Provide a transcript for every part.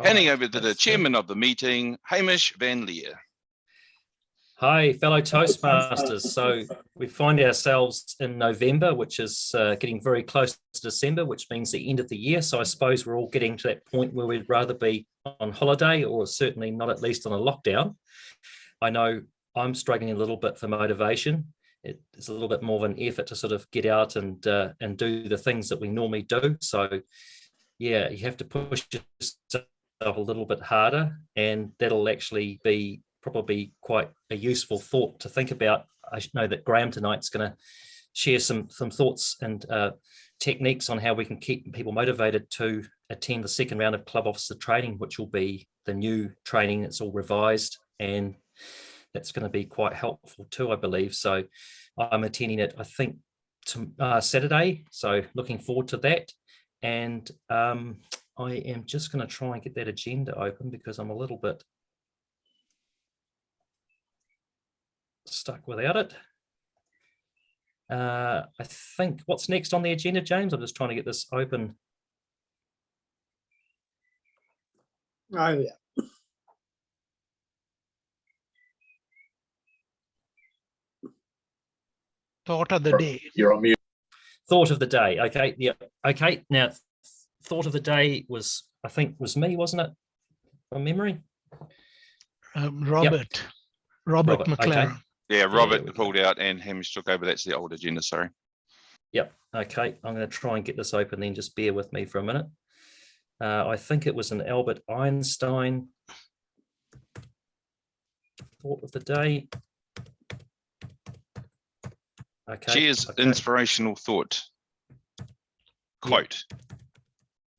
Handing over to the chairman of the meeting, Hamish Van Leer. Hi, fellow Toastmasters. So we find ourselves in November, which is getting very close to December, which means the end of the year. So I suppose we're all getting to that point where we'd rather be on holiday, or certainly not at least on a lockdown. I know I'm struggling a little bit for motivation. It's a little bit more of an effort to sort of get out and do the things that we normally do. So yeah, you have to push yourself a little bit harder, and that'll actually be probably quite a useful thought to think about. I know that Graham tonight's going to share some thoughts and techniques on how we can keep people motivated to attend the second round of club officer training, which will be the new training. It's all revised, and that's going to be quite helpful too, I believe. So I'm attending it, I think, Saturday. So looking forward to that. And I am just going to try and get that agenda open because I'm a little bit stuck without it. I think what's next on the agenda, James? I'm just trying to get this open. Oh, yeah. Thought of the day. You're on mute. Thought of the day. Okay. Yeah. Okay. Now, thought of the day was, I think, was me, wasn't it? From memory. Robert McLaren. Okay. Yeah, Robert pulled out and Hamish took over. That's the old agenda, sorry. Yep. Okay. I'm going to try and get this open, then just bear with me for a minute. I think it was an Albert Einstein thought of the day. Okay. Cheers, inspirational thought. Quote. Yeah.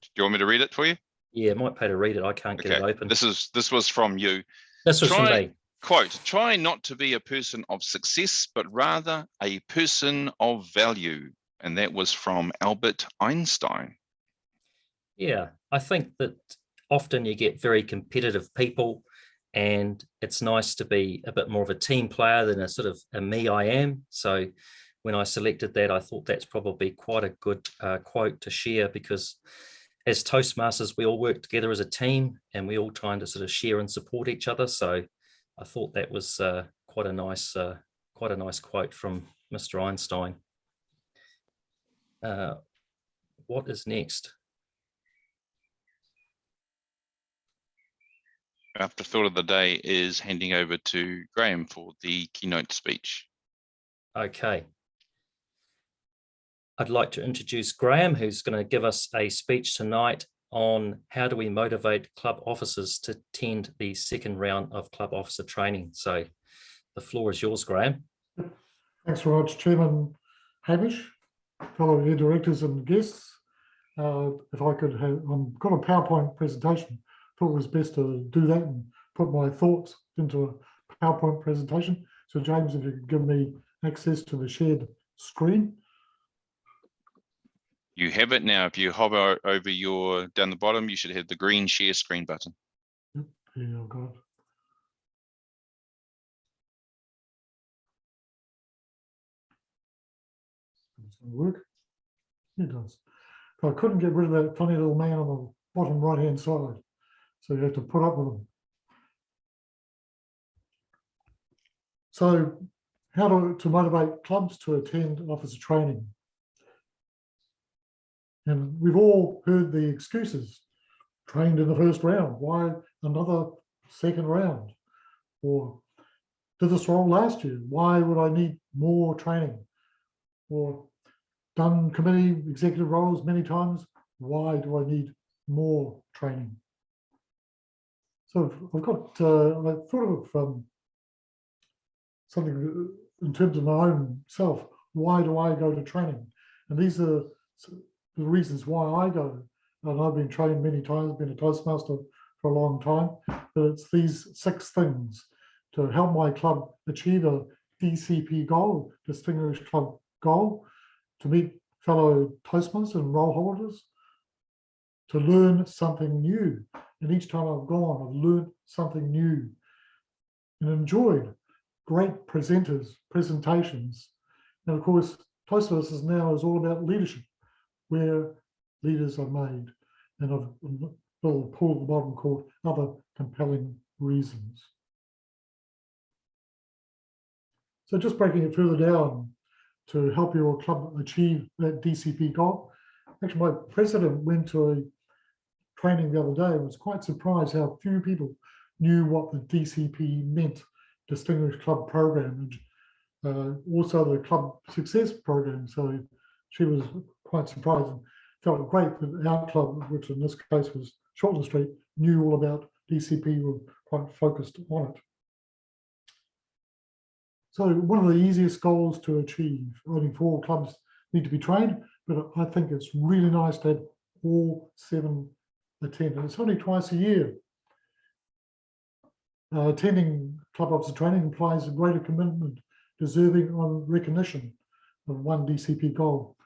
Do you want me to read it for you? Yeah, might pay to read it. I can't get it open. This was from you. This was from me. Quote, try not to be a person of success, but rather a person of value. And that was from Albert Einstein. Yeah, I think that often you get very competitive people, and it's nice to be a bit more of a team player than a sort of a me I am. So when I selected that, I thought that's probably quite a good quote to share, because as Toastmasters, we all work together as a team and we all trying to sort of share and support each other. So I thought that was quite a nice quote from Mr. Einstein. What is next? After thought of the day is handing over to Graham for the keynote speech. Okay. I'd like to introduce Graham, who's going to give us a speech tonight on how do we motivate club officers to attend the second round of club officer training. So the floor is yours, Graham. Thanks very much, Chairman Hamish, fellow air directors and guests. If I could have, I've got a PowerPoint presentation. Thought it was best to do that and put my thoughts into a PowerPoint presentation. So James, if you could give me access to the shared screen. You have it now. If you hover over your down the bottom, you should have the green share screen button. Yep, yeah, I've got it. Does it work? It does. But I couldn't get rid of that funny little man on the bottom right-hand side. So you have to put up with them. So how to motivate clubs to attend officer training. And we've all heard the excuses. Trained in the first round, why another second round? Or did this role last year, why would I need more training? Or done committee executive roles many times, why do I need more training? So I've got, I thought of something in terms of my own self. Why do I go to training? And these are the reasons why I go. And I've been trained many times, been a Toastmaster for a long time, but it's these 6 things to help my club achieve a DCP goal, Distinguished Club goal, to meet fellow Toastmasters and role holders, to learn something new. And each time I've gone, I've learned something new and enjoyed great presentations. And of course, Toastmasters now is all about leadership, where leaders are made. And I've little pool at the bottom called other compelling reasons. So just breaking it further down to help your club achieve that DCP goal. Actually, my president went to a training the other day and was quite surprised how few people knew what the DCP meant, Distinguished Club Program, and also the Club Success Program. So she was quite surprised and felt great that our club, which in this case was Shortland Street, knew all about DCP, were quite focused on it. So one of the easiest goals to achieve, only 4 clubs need to be trained, but I think it's really nice to have all 7 attend. And it's only twice a year. Attending club officer training implies a greater commitment, deserving of recognition of one DCP goal.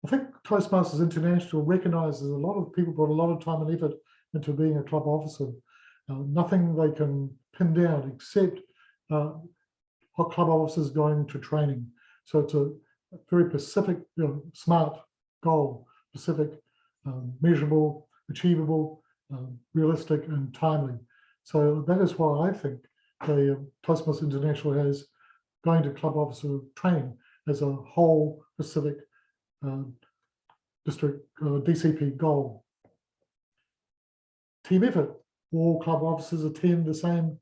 I think Toastmasters International recognises a lot of people put a lot of time and effort into being a club officer. Nothing they can pin down except what club officers going to training. So it's a very specific, smart goal, specific, measurable, achievable, realistic and timely. So that is why I think the Toastmasters International has going to club officer training as a whole specific district DCP goal. Team effort. All club officers attend the same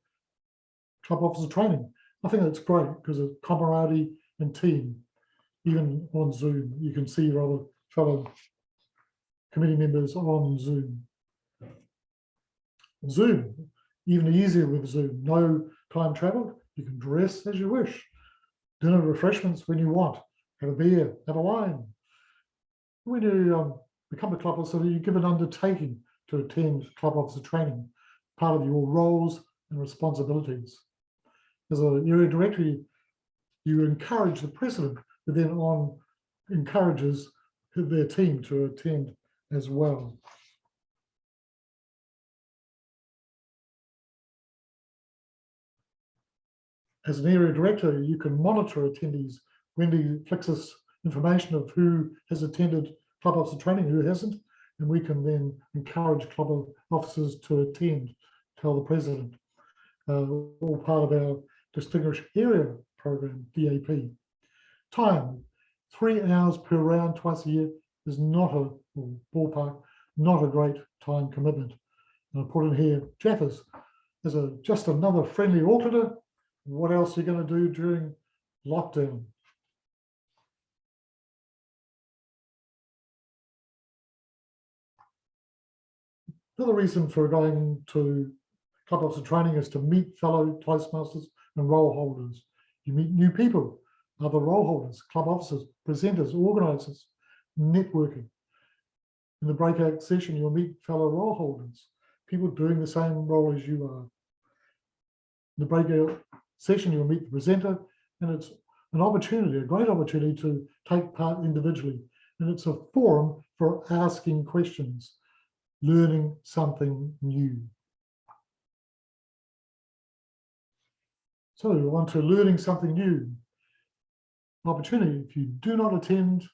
club officer training. I think that's great because of camaraderie and team. Even on Zoom, you can see your other fellow committee members on Zoom. Zoom, even easier with Zoom. No time travel. You can dress as you wish. Dinner, refreshments when you want. Have a beer, have a wine. When you become a club officer, you give an undertaking to attend club officer training, part of your roles and responsibilities. As an area director, you encourage the president, who then encourages their team to attend as well. As an area director, you can monitor attendees. Wendy flicks us information of who has attended club officer training, who hasn't, and we can then encourage club officers to attend, tell the president. All part of our Distinguished Area Program, DAP. Time, 3 hours per round twice a year is not a ballpark, not a great time commitment. And I put in here, Jaffers, as just another friendly Aucklander. What else are you going to do during lockdown? Another reason for going to club officer training is to meet fellow Toastmasters and role holders. You meet new people, other role holders, club officers, presenters, organisers, networking. In the breakout session, you'll meet fellow role holders, people doing the same role as you are. In the breakout session, you'll meet the presenter, and it's an opportunity, a great opportunity to take part individually. And it's a forum for asking questions, learning something new. So on to learning something new. Opportunity, if you do not attend,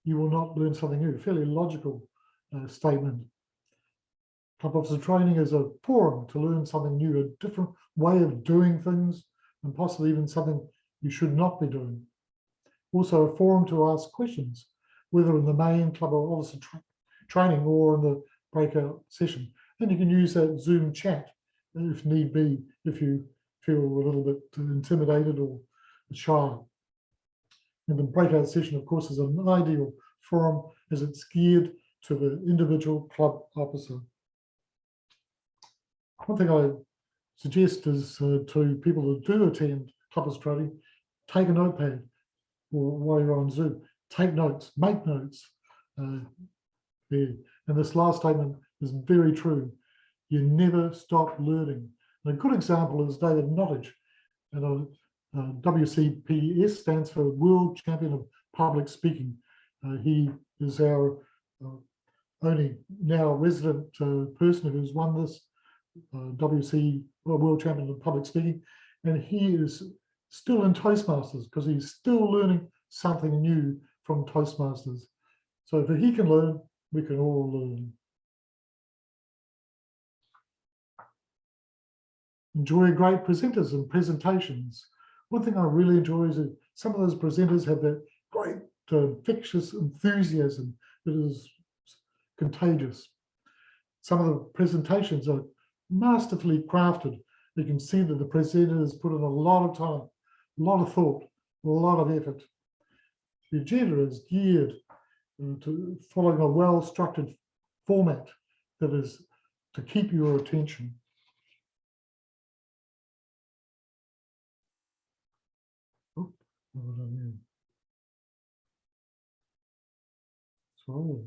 you will not learn something new. Fairly logical statement. Club officer training is a forum to learn something new, a different way of doing things, and possibly even something you should not be doing. Also a forum to ask questions, whether in the main club officer training or in the breakout session. And you can use that Zoom chat if need be, if you feel a little bit intimidated or shy. And the breakout session, of course, is an ideal forum as it's geared to the individual club officer. One thing I suggest is to people who do attend club officer training, take a notepad or while you're on Zoom, take notes, make notes there. And this last statement is very true. You never stop learning. And a good example is David Nottage. And WCPS stands for World Champion of Public Speaking. He is our only now resident person who's won this World Champion of Public Speaking. And he is still in Toastmasters because he's still learning something new from Toastmasters. So if he can learn, we can all learn. enjoy great presenters and presentations. One thing I really enjoy is that some of those presenters have that great infectious enthusiasm that is contagious. Some of the presentations are masterfully crafted. You can see that the presenter has put in a lot of time, a lot of thought, a lot of effort. The agenda is geared to following a well-structured format that is to keep your attention. Oh, what did I mean? So,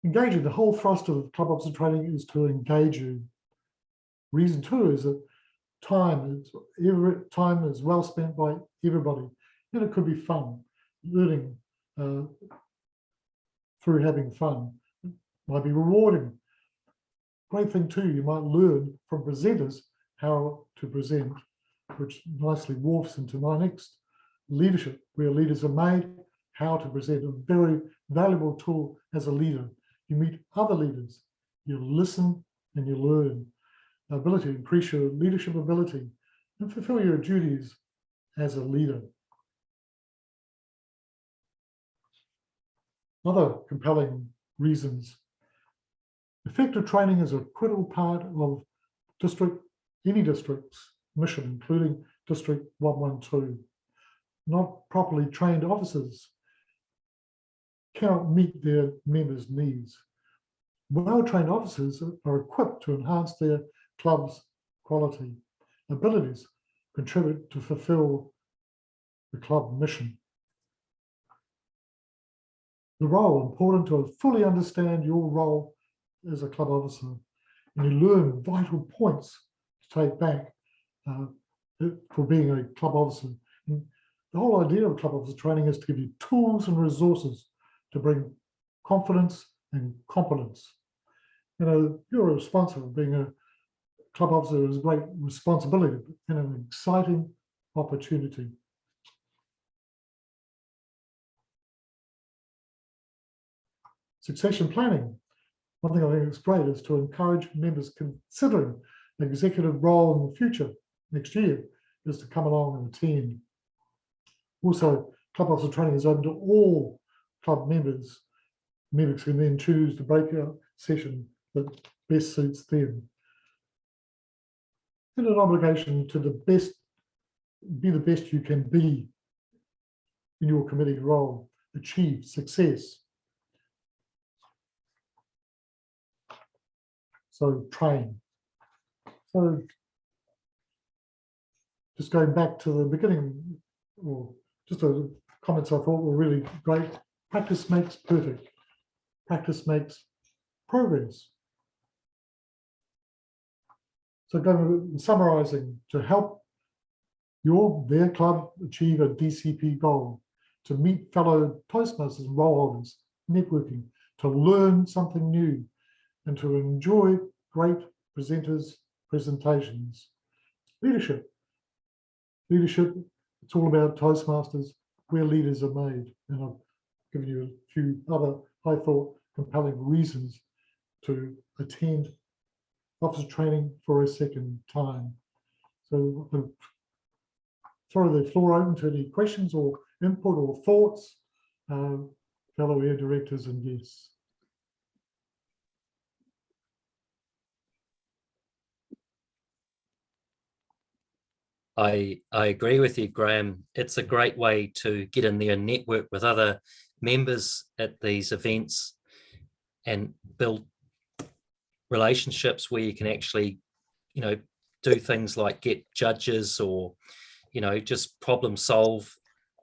engaging, the whole thrust of club officer training is to engage you. Reason two is that time is well spent by everybody, and it could be fun. Learning through having fun might be rewarding. Great thing too, you might learn from presenters how to present, which nicely morphs into my next, leadership, where leaders are made, how to present, a very valuable tool as a leader. You meet other leaders, you listen and you learn. Ability to increase your leadership ability and fulfill your duties as a leader. Other compelling reasons. Effective training is a critical part of any district's mission, including District 112. Not properly trained officers cannot meet their members' needs. Well-trained officers are equipped to enhance their club's quality, abilities, contribute to fulfill the club mission. The role, important to fully understand your role as a club officer, and you learn vital points to take back for being a club officer. And the whole idea of club officer training is to give you tools and resources to bring confidence and competence. You know, you're responsible. Being a club officer is a great responsibility and an exciting opportunity. Succession planning. One thing I think is great is to encourage members considering an executive role in the future next year is to come along and attend. Also, club officer training is open to all club members. Members can then choose the breakout session that best suits them. And an obligation to be the best you can be in your committee role, achieve success. So train. So just going back to the beginning, or just the comments I thought were really great. Practice makes perfect. Practice makes progress. So summarizing, to help their club achieve a DCP goal, to meet fellow Toastmasters and role holders, networking, to learn something new, and to enjoy great presenters' presentations. Leadership. Leadership, it's all about Toastmasters, where leaders are made. And I've given you a few other, I thought, compelling reasons to attend officer training for a second time. So I'll throw the floor open to any questions or input or thoughts, fellow air directors and guests. I agree with you, Graham. It's a great way to get in there and network with other members at these events and build relationships where you can actually, do things like get judges or, just problem solve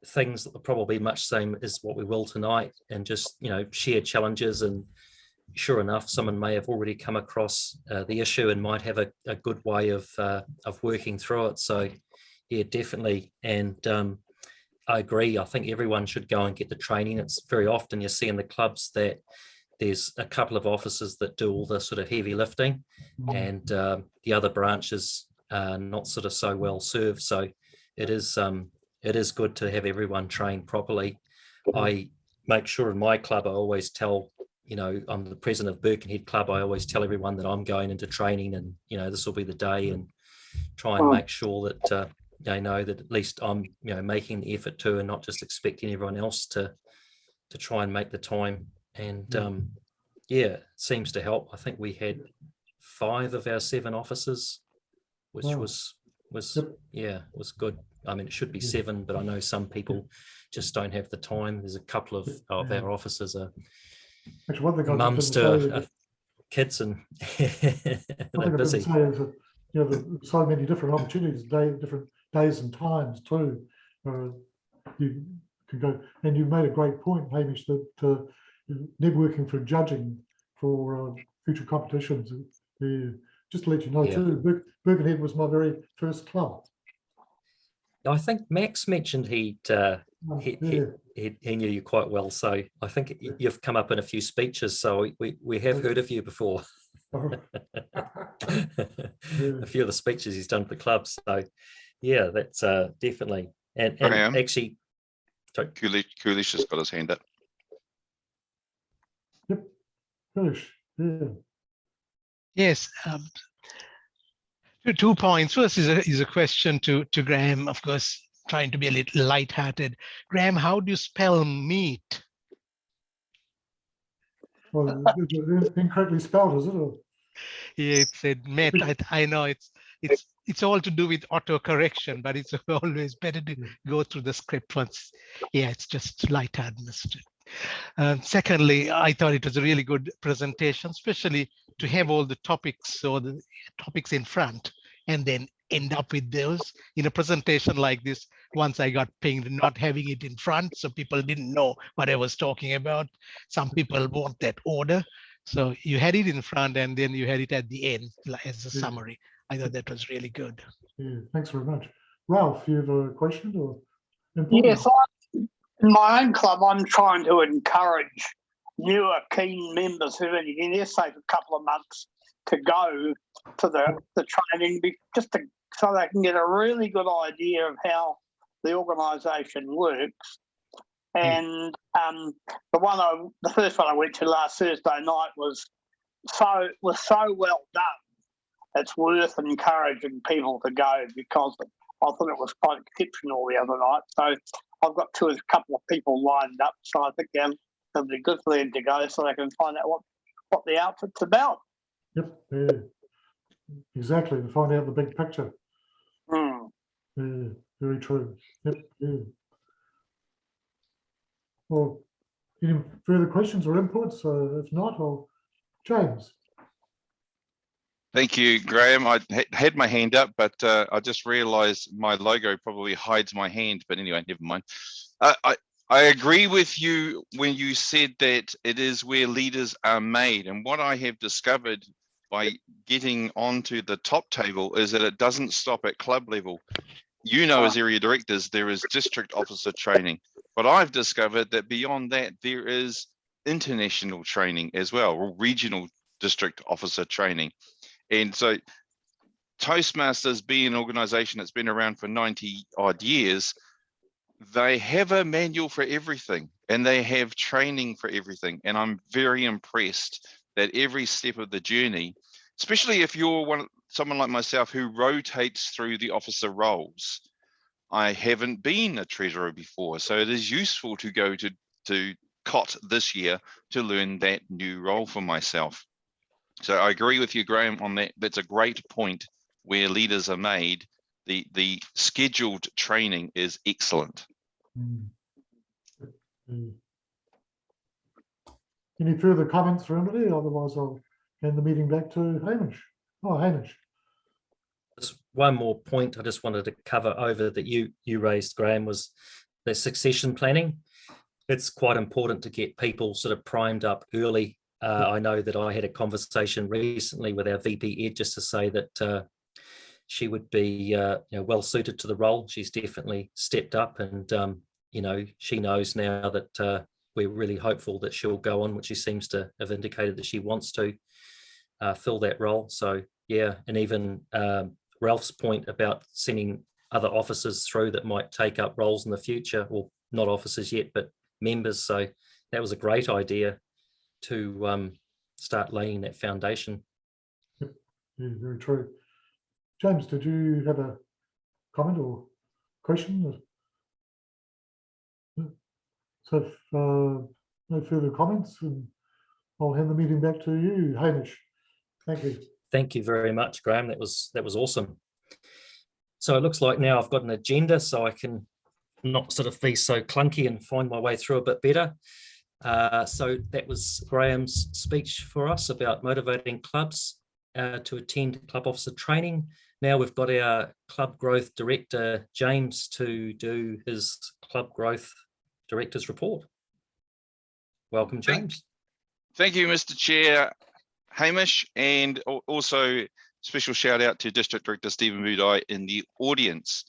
things that are probably much same as what we will tonight, and just, share challenges. And sure enough, someone may have already come across the issue and might have a good way of working through it. So yeah, definitely. And I agree. I think everyone should go and get the training. It's very often you see in the clubs that there's a couple of officers that do all the sort of heavy lifting, and the other branches are not sort of so well served. So it is good to have everyone trained properly. I make sure in my club I always tell I'm the president of Birkenhead Club. I always tell everyone that I'm going into training, and this will be the day, and try and make sure that they know that at least I'm making the effort too, and not just expecting everyone else to try and make the time. And it seems to help. I think we had 5 of our 7 officers, which was good. I mean, it should be 7, but I know some people just don't have the time. There's a couple of our officers are mums to kids, and they're busy. There's so many different opportunities, different days and times too. You can go, and you made a great point, Hamish, that networking for judging for future competitions. Just to let you know too, Birkenhead was my very first club. I think Max mentioned he knew you quite well, so I think you've come up in a few speeches, so we have heard of you before. A few of the speeches he's done for the club, so that's definitely. And actually, Coolish has got his hand up. Yep, Coolish, Yes. 2 points. First is a question to Graham, of course, trying to be a little light-hearted. Graham, how do you spell meat? Well, incorrectly spelled, is it? Yeah, it said met. I know it's all to do with auto-correction, but it's always better to go through the script once. Yeah, it's just lightheartedness. Secondly, I thought it was a really good presentation, especially to have all the topics or the topics in front and then end up with those in a presentation like this. Once I got pinged not having it in front, so people didn't know what I was talking about. Some people want that order. So you had it in front and then you had it at the end as a summary. I thought that was really good. Yeah, thanks very much. Ralph, you have a question or? Yes, in my own club, I'm trying to encourage newer keen members who've been in there, say, for a couple of months, to go to the training, so they can get a really good idea of how the organisation works. And the first one I went to last Thursday night was so well done. It's worth encouraging people to go, because I thought it was quite exceptional the other night. So I've got a couple of people lined up, so I think it'll be good for them to go so they can find out what the outfit's about. Yep, exactly, to find out the big picture. Very true. Yep. Well, any further questions or inputs? If not, James. Thank you, Graham. I had my hand up, but I just realised my logo probably hides my hand. But anyway, never mind. I agree with you when you said that it is where leaders are made. And what I have discovered by getting onto the top table is that it doesn't stop at club level. As area directors, there is district officer training. But I've discovered that beyond that, there is international training as well, or regional district officer training. And so Toastmasters, being an organization that's been around for 90 odd years, they have a manual for everything and they have training for everything. And I'm very impressed that every step of the journey, especially if you're someone like myself who rotates through the officer roles. I haven't been a treasurer before, so it is useful to go to COT this year to learn that new role for myself. So I agree with you, Graham, on that. That's a great point where leaders are made. The scheduled training is excellent. Any further comments from anybody? Otherwise, I'll hand the meeting back to Hamish. Hamish. Just one more point I just wanted to cover over that you raised, Graham, was the succession planning. It's quite important to get people sort of primed up early. I know that I had a conversation recently with our VP Ed just to say that she would be well suited to the role. She's definitely stepped up, and she knows now that we're really hopeful that she'll go on, which she seems to have indicated that she wants to fill that role. So yeah, and even Ralph's point about sending other officers through that might take up roles in the future, or not officers yet, but members. So that was a great idea. to start laying that foundation. Yeah, very true. James, did you have a comment or question? So if no further comments, I'll hand the meeting back to you, Hamish. Thank you. Thank you very much, Graham. That was awesome. So it looks like now I've got an agenda, so I can not sort of be so clunky and find my way through a bit better. So that was Graham's speech for us about motivating clubs to attend club officer training. Now we've got our club growth director, James, to do his club growth director's report. Welcome, James. Thank you, Mr. Chair, Hamish, and also special shout out to District Director Stephen Budai in the audience.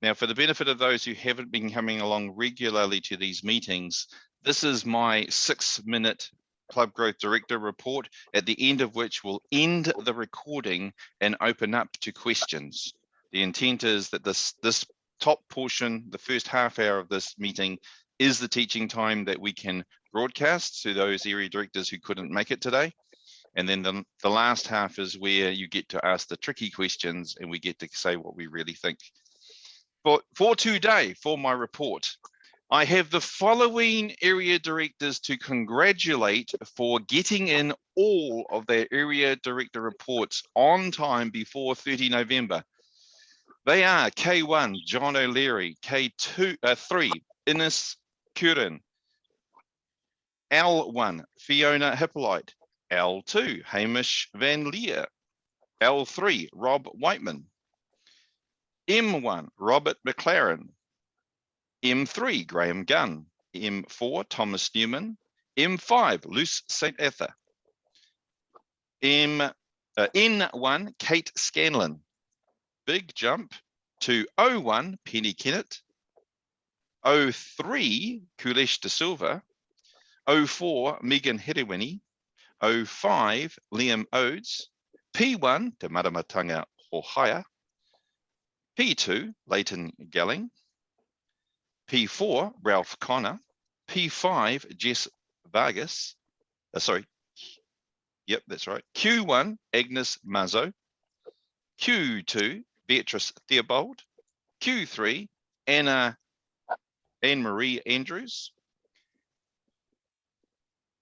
Now, for the benefit of those who haven't been coming along regularly to these meetings, this is my 6-minute Club Growth Director report, at the end of which we'll end the recording and open up to questions. The intent is that this top portion, the first half hour of this meeting, is the teaching time that we can broadcast to those area directors who couldn't make it today. And then the last half is where you get to ask the tricky questions and we get to say what we really think. But for today, for my report, I have the following area directors to congratulate for getting in all of their area director reports on time before 30 November. They are K1, John O'Leary, K3, Ines Curran, L1, Fiona Hippolyte, L2, Hamish Van Leer, L3, Rob Whiteman, M1, Robert McLaren, M3, Graham Gunn, M4, Thomas Newman, M5, Luce St. Ether, N1, Kate Scanlon, big jump to O1, Penny Kennett, O3, Kulesh De Silva, O4, Megan Hedewini, O5, Liam Odes, P1, Te Maramatanga Ohaya, P2, Leighton Gelling, P4, Ralph Connor, P5, Jess Vargas, yep, that's right, Q1, Agnes Mazzo, Q2, Beatrice Theobald, Q3, Anne-Marie Andrews,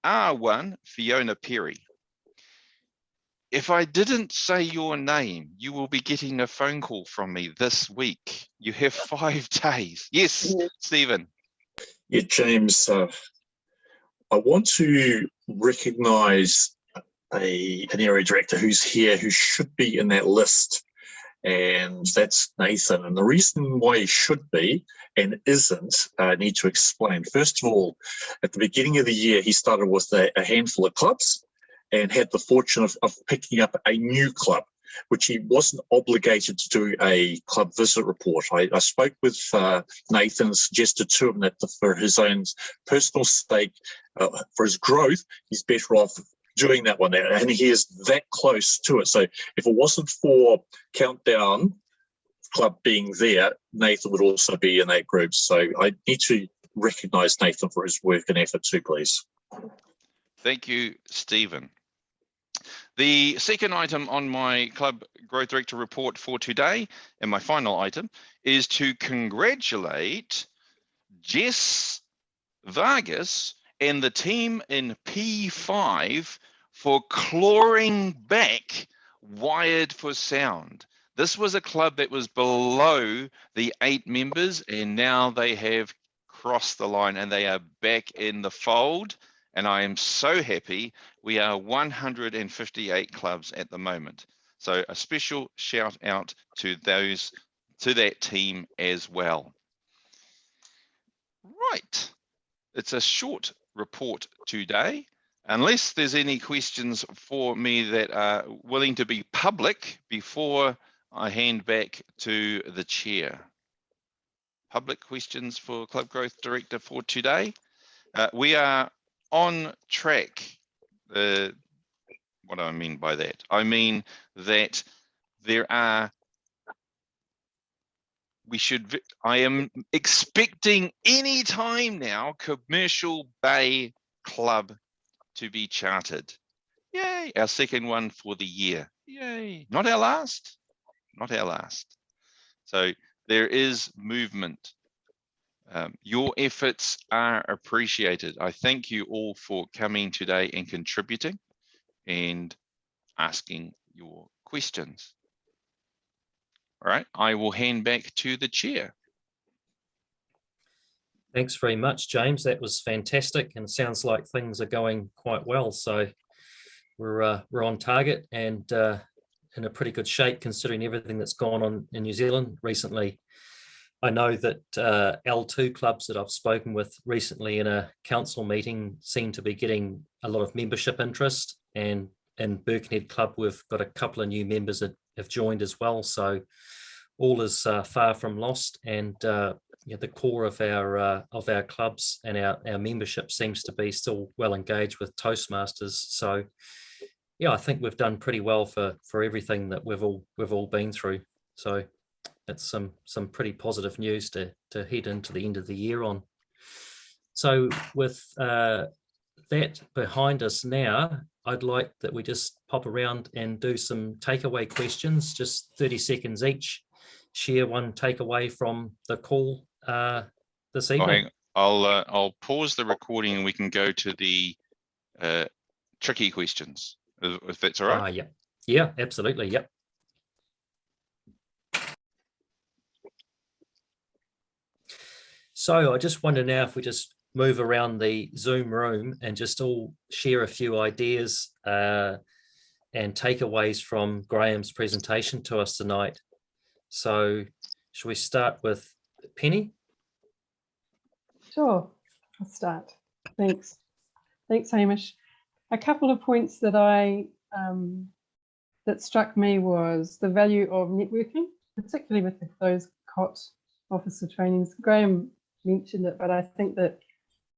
R1, Fiona Perry. If I didn't say your name, you will be getting a phone call from me this week. You have 5 days. Yes, Stephen. Yeah, James, I want to recognise an area director who's here, who should be in that list, and that's Nathan. And the reason why he should be and isn't, I need to explain. First of all, at the beginning of the year, he started with a handful of clubs and had the fortune of picking up a new club, which he wasn't obligated to do a club visit report. I spoke with Nathan and suggested to him that for his own personal sake, for his growth, he's better off doing that one there, and he is that close to it. So if it wasn't for Countdown Club being there, Nathan would also be in that group. So I need to recognise Nathan for his work and effort too, please. Thank you, Stephen. The second item on my Club Growth Director report for today, and my final item, is to congratulate Jess Vargas and the team in P5 for clawing back Wired for Sound. This was a club that was below the 8 members, and now they have crossed the line and they are back in the fold. And I am so happy. We are 158 clubs at the moment. So a special shout out to that team as well. Right. It's a short report today. Unless there's any questions for me that are willing to be public before I hand back to the chair. Public questions for Club Growth Director for today. We are on track. What do I mean by that? I mean that I am expecting any time now Commercial Bay Club to be chartered. Yay! Our second one for the year. Yay. Not our last. Not our last. So there is movement. Your efforts are appreciated. I thank you all for coming today and contributing and asking your questions. All right, I will hand back to the chair. Thanks very much, James. That was fantastic, and sounds like things are going quite well. So we're on target and in a pretty good shape considering everything that's gone on in New Zealand recently. I know that L2 clubs that I've spoken with recently in a council meeting seem to be getting a lot of membership interest, and in Birkenhead Club we've got a couple of new members that have joined as well. So all is far from lost, and the core of our clubs and our membership seems to be still well engaged with Toastmasters. So yeah, I think we've done pretty well for everything that we've all been through. So it's some pretty positive news to head into the end of the year on. So with that behind us now, I'd like that we just pop around and do some takeaway questions, just 30 seconds each. Share one takeaway from the call this evening. I'll pause the recording and we can go to the tricky questions, if that's all right. Yeah, absolutely. Yep. So I just wonder now if we just move around the Zoom room and just all share a few ideas and takeaways from Graham's presentation to us tonight. So shall we start with Penny? Sure, I'll start. Thanks, Hamish. A couple of points that that struck me was the value of networking, particularly with those COT officer trainings. Graham mentioned it, but I think that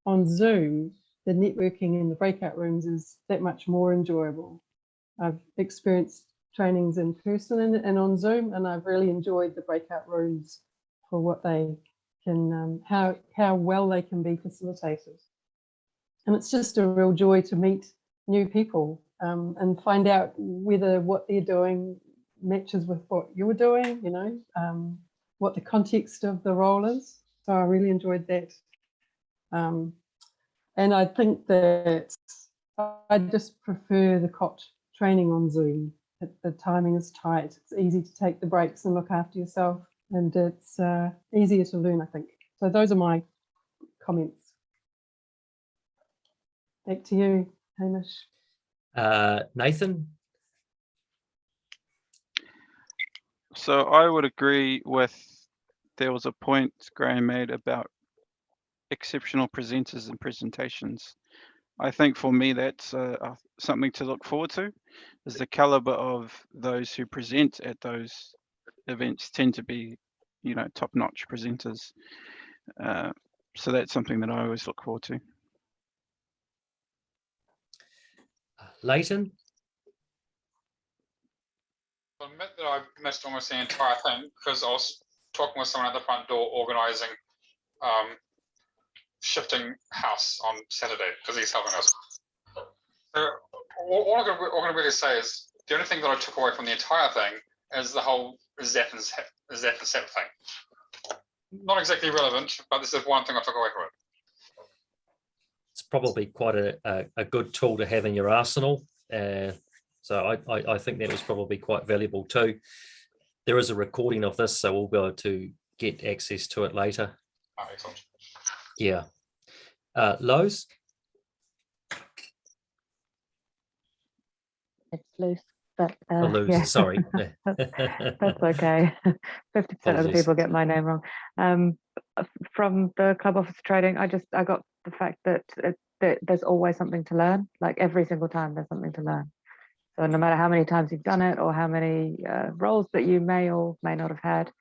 on Zoom, the networking in the breakout rooms is that much more enjoyable. I've experienced trainings in person and on Zoom, and I've really enjoyed the breakout rooms for what they can, how well they can be facilitated. And it's just a real joy to meet new people and find out whether what they're doing matches with what you're doing, you know, what the context of the role is. So I really enjoyed that. And I think that I just prefer the COT training on Zoom. The timing is tight. It's easy to take the breaks and look after yourself, and it's easier to learn, I think. So those are my comments. Back to you, Hamish. Nathan? So I would agree with, there was a point Graham made about exceptional presenters and presentations. I think for me that's something to look forward to, is the caliber of those who present at those events tend to be, you know, top-notch presenters. So that's something that I always look forward to. Leighton? I admit that I missed almost the entire thing because I was talking with someone at the front door organising shifting house on Saturday because he's helping us. So all I'm going to really say is the only thing that I took away from the entire thing is the whole Zap and Sap thing. Not exactly relevant, but this is one thing I took away from it. It's probably quite a good tool to have in your arsenal. So I think that was probably quite valuable too. There is a recording of this, so we'll be able to get access to it later. Oh, excellent. Yeah. Lowe's? It's loose, but Lowe's, yeah. sorry. That's okay. 50% of the people get my name wrong. From the club officer training, I got the fact that there's always something to learn. Like every single time there's something to learn. So no matter how many times you've done it or how many roles that you may or may not have had,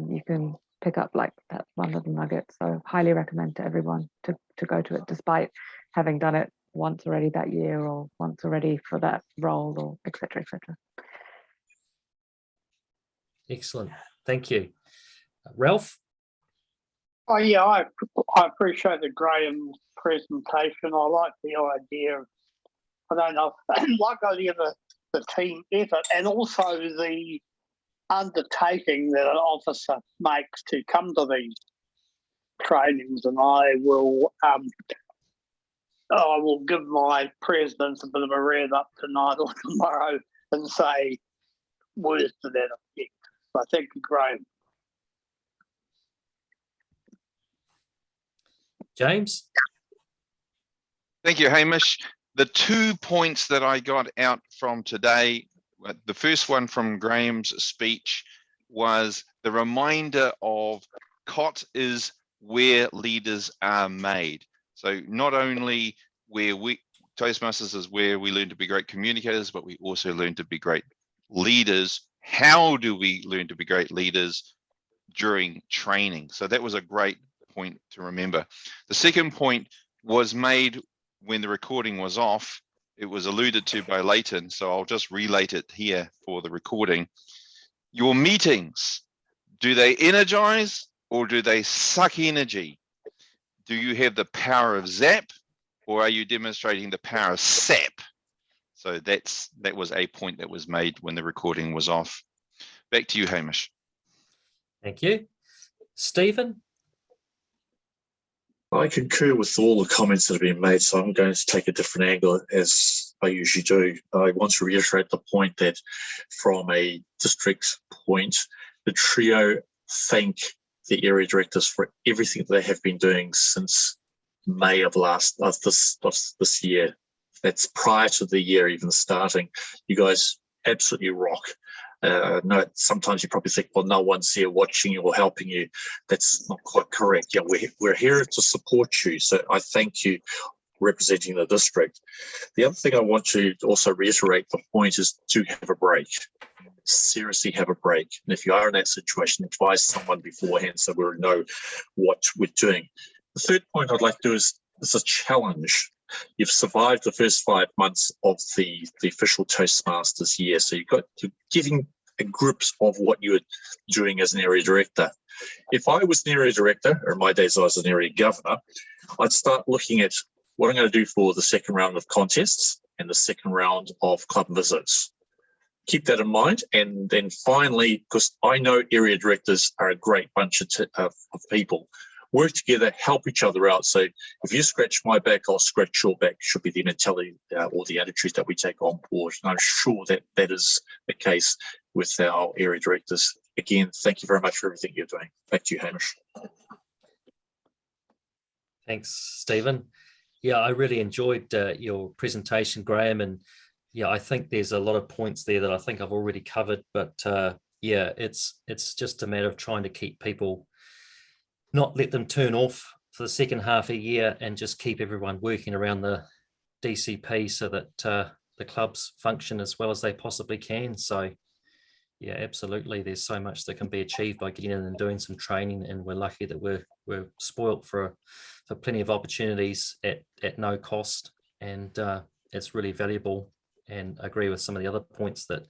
you can pick up like that one little nugget. So highly recommend to everyone to go to it, despite having done it once already that year or once already for that role, or etc. etc. Excellent. Thank you. Ralph? Oh yeah, I appreciate the Graham presentation. I like the idea of I don't know. Like the team effort and also the undertaking that an officer makes to come to these trainings, and I will give my presidents a bit of a rev up tonight or tomorrow and say words to that effect. So thank you, Graham. James? Thank you, Hamish. The 2 points that I got out from today, the first one from Graham's speech was the reminder of COT is where leaders are made. So not only Toastmasters is where we learn to be great communicators, but we also learn to be great leaders. How do we learn to be great leaders? During training. So that was a great point to remember. The second point was made when the recording was off. It was alluded to by Leighton, so I'll just relate it here for the recording. Your meetings, do they energize or do they suck energy? Do you have the power of zap or are you demonstrating the power of sap? So that was a point that was made when the recording was off. Back to you, Hamish. Thank you. Stephen? I concur with all the comments that have been made, so I'm going to take a different angle as I usually do. I want to reiterate the point that from a district point, the trio thank the area directors for everything they have been doing since May of this year. That's prior to the year even starting. You guys absolutely rock. No, sometimes you probably think, well, no one's here watching you or helping you. That's not quite correct. Yeah, we're here to support you. So I thank you representing the district. The other thing I want to also reiterate the point is to have a break. Seriously have a break. And if you are in that situation, advise someone beforehand so we know what we're doing. The third point I'd like to do is a challenge. You've survived the first 5 months of the official Toastmasters year. So you're getting a grip of what you're doing as an area director. If I was an area director, or in my days I was an area governor, I'd start looking at what I'm going to do for the second round of contests and the second round of club visits. Keep that in mind. And then finally, because I know area directors are a great bunch of people, work together, help each other out. So if you scratch my back, I'll scratch your back, should be the mentality or the attitude that we take on board. And I'm sure that is the case with our area directors. Again, thank you very much for everything you're doing. Back to you, Hamish. Thanks, Stephen. Yeah, I really enjoyed your presentation, Graham. And yeah, I think there's a lot of points there that I think I've already covered. But yeah, it's just a matter of trying to keep people, not let them turn off for the second half of the year and just keep everyone working around the DCP so that the clubs function as well as they possibly can. So yeah, absolutely. There's so much that can be achieved by getting in and doing some training, and we're lucky that we're spoilt for plenty of opportunities at no cost, and it's really valuable. And I agree with some of the other points that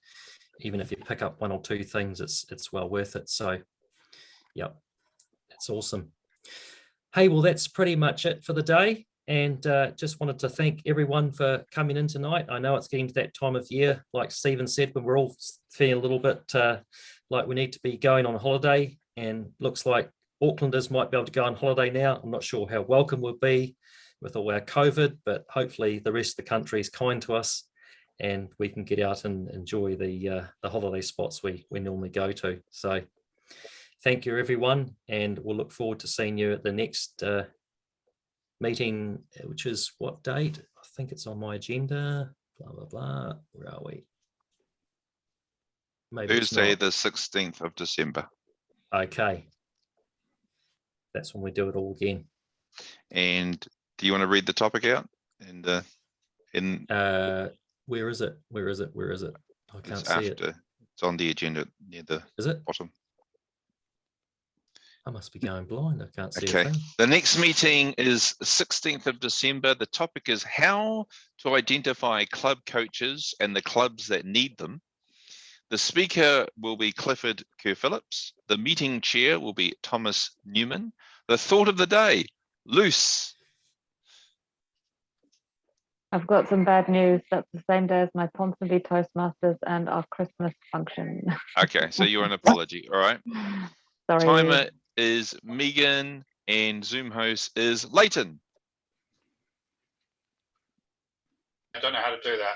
even if you pick up one or two things, it's well worth it. So yeah, that's awesome. Hey, well, that's pretty much it for the day. And just wanted to thank everyone for coming in tonight. I know it's getting to that time of year, like Stephen said, when we're all feeling a little bit like we need to be going on holiday, and looks like Aucklanders might be able to go on holiday now. I'm not sure how welcome we'll be with all our COVID, but hopefully the rest of the country is kind to us and we can get out and enjoy the holiday spots we normally go to. So thank you, everyone, and we'll look forward to seeing you at the next meeting, which is what date? I think it's on my agenda. Blah, blah, blah. Where are we? Maybe Thursday, the 16th of December. Okay. That's when we do it all again. And do you want to read the topic out? And where is it? Where is it? Where is it? I can't see it. It's on the agenda near the bottom. I must be going blind. I can't see. Okay. The next meeting is 16th of December. The topic is how to identify club coaches and the clubs that need them. The speaker will be Clifford Kerr-Phillips. The meeting chair will be Thomas Newman. The thought of the day, loose. I've got some bad news. That's the same day as my Ponsonby Toastmasters and our Christmas function. Okay, so you're an apology. All right. Sorry. Timer is Megan and Zoom host is Leighton. I don't know how to do that.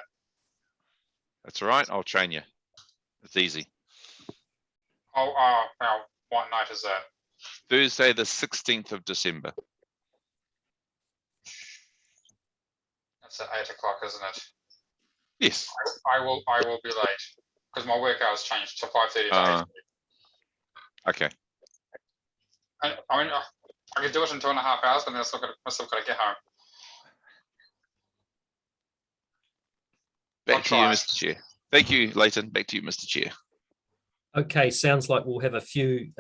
That's all right. I'll train you. It's easy. Oh, well, what night is that? Thursday, the 16th of December. That's at 8 o'clock, isn't it? Yes. I will be late because my work hours changed to 5:30 to 8. Okay. I mean, I could do it in 2.5 hours, but then I still got to get home. Back to you, Mr. Chair. Thank you, Leighton. Back to you, Mr. Chair. Okay, sounds like we'll have a few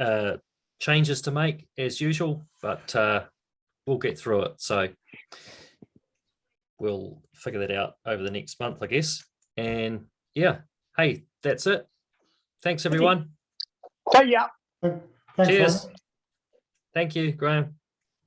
changes to make as usual, but we'll get through it. So we'll figure that out over the next month, I guess. And yeah, hey, that's it. Thanks, everyone. So yeah. Thanks, Cheers. Ryan. Thank you, Graham.